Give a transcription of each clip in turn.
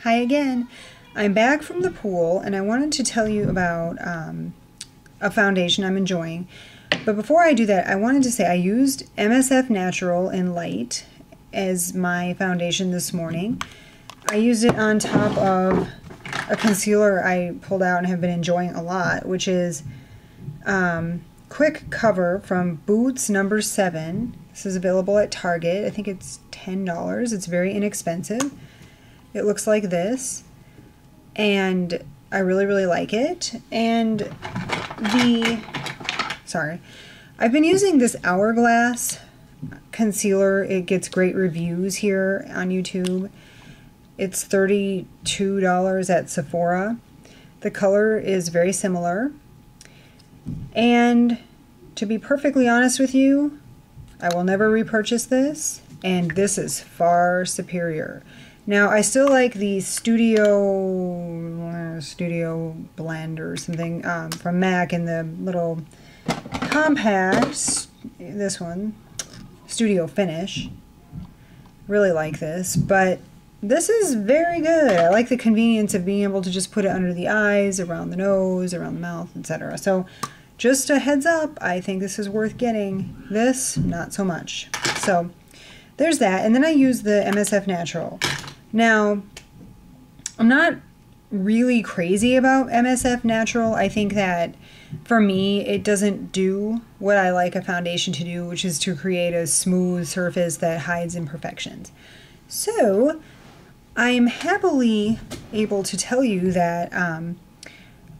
Hi again. I'm back from the pool and I wanted to tell you about a foundation I'm enjoying. But before I do that, I wanted to say I used MSF Natural in Light as my foundation this morning. I used it on top of a concealer I pulled out and have been enjoying a lot, which is Quick Cover from Boots number 7. This is available at Target. I think it's $10. It's very inexpensive. It looks like this, and I really like it. And I've been using this Hourglass concealer. It gets great reviews here on YouTube. It's $32 at Sephora. The color is very similar, and to be perfectly honest with you, I will never repurchase this, and this is far superior. Now, I still like the Studio Blend or something from MAC in the little compact, this one, Studio Finish. Really like this, but this is very good. I like the convenience of being able to just put it under the eyes, around the nose, around the mouth, etc. So, just a heads up, I think this is worth getting. This, not so much. So, there's that. And then I use the MSF Natural. Now, I'm not really crazy about MSF Natural. I think that for me, it doesn't do what I like a foundation to do, which is to create a smooth surface that hides imperfections. So, I am happily able to tell you that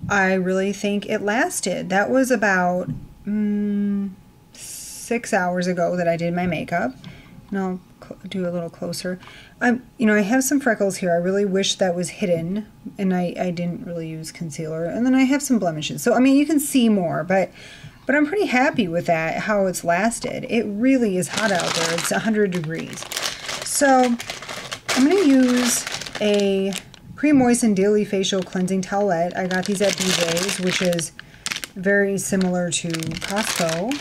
I really think it lasted. That was about 6 hours ago that I did my makeup. And I'll do a little closer. I have some freckles here. I really wish that was hidden, and I didn't really use concealer. And then I have some blemishes. So, I mean, you can see more, but I'm pretty happy with that, how it's lasted. It really is hot out there. It's 100 degrees. So, I'm going to use a pre-moistened daily facial cleansing towelette. I got these at BJ's, which is very similar to Costco.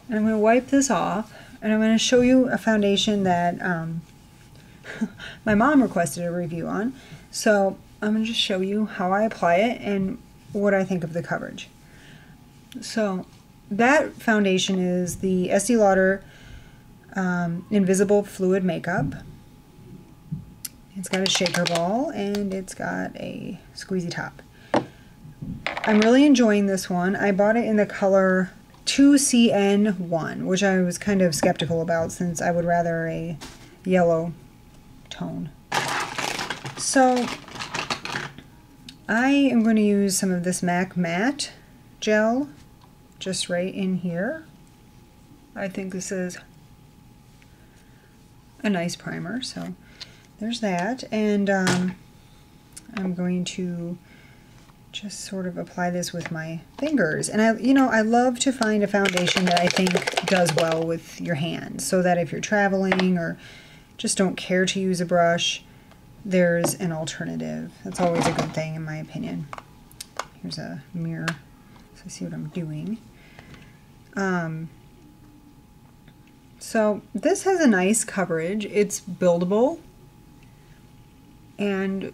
And I'm going to wipe this off. And I'm going to show you a foundation that my mom requested a review on. So I'm going to just show you how I apply it and what I think of the coverage. So that foundation is the Estee Lauder Invisible Fluid Makeup. It's got a shaker ball and it's got a squeezy top. I'm really enjoying this one. I bought it in the color 2CN1, which I was kind of skeptical about since I would rather a yellow tone. So I am going to use some of this MAC Matte gel just right in here. I think this is a nice primer, so there's that. And I'm going to just sort of apply this with my fingers. And I love to find a foundation that I think does well with your hands, so that if you're traveling or just don't care to use a brush, there's an alternative. That's always a good thing in my opinion. Here's a mirror so I see what I'm doing. So this has a nice coverage. It's buildable, and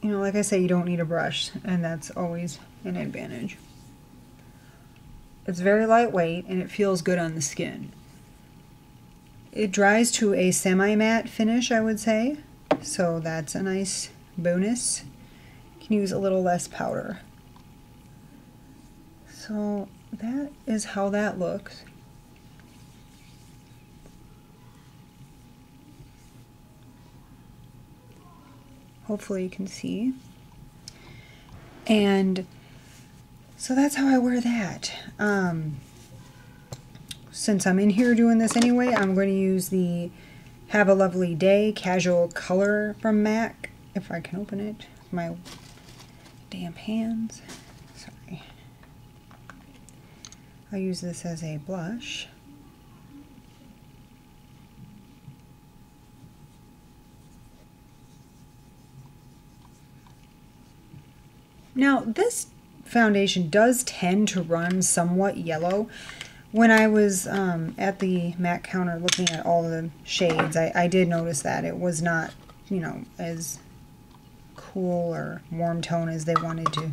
like I say, you don't need a brush, and that's always an advantage. It's very lightweight, and it feels good on the skin. It dries to a semi-matte finish, I would say, so that's a nice bonus. You can use a little less powder. So that is how that looks. Hopefully you can see. And so that's how I wear that. Since I'm in here doing this anyway, I'm going to use the Have a Lovely Day Casual Color from MAC. If I can open it with my damp hands. Sorry. I'll use this as a blush. Now, this foundation does tend to run somewhat yellow. When I was at the MAC counter looking at all the shades, I did notice that it was not, as cool or warm tone as they wanted to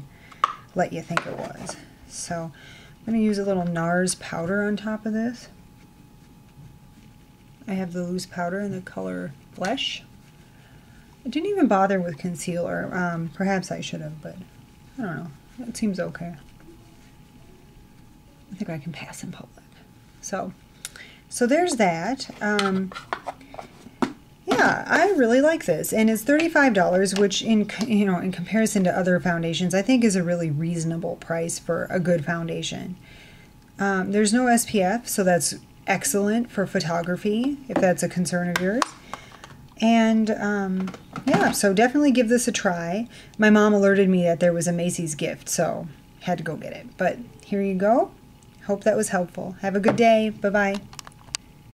let you think it was. So I'm going to use a little NARS powder on top of this. I have the loose powder in the color Flesh. I didn't even bother with concealer. Perhaps I should have, but I don't know. It seems okay. I think I can pass in public. So there's that. Yeah, I really like this, and it's $35, which in comparison to other foundations, I think is a really reasonable price for a good foundation. There's no SPF, so that's excellent for photography if that's a concern of yours. And yeah, so definitely give this a try. My mom alerted me that there was a Macy's gift, so had to go get it. But here you go. Hope that was helpful. Have a good day. Bye-bye.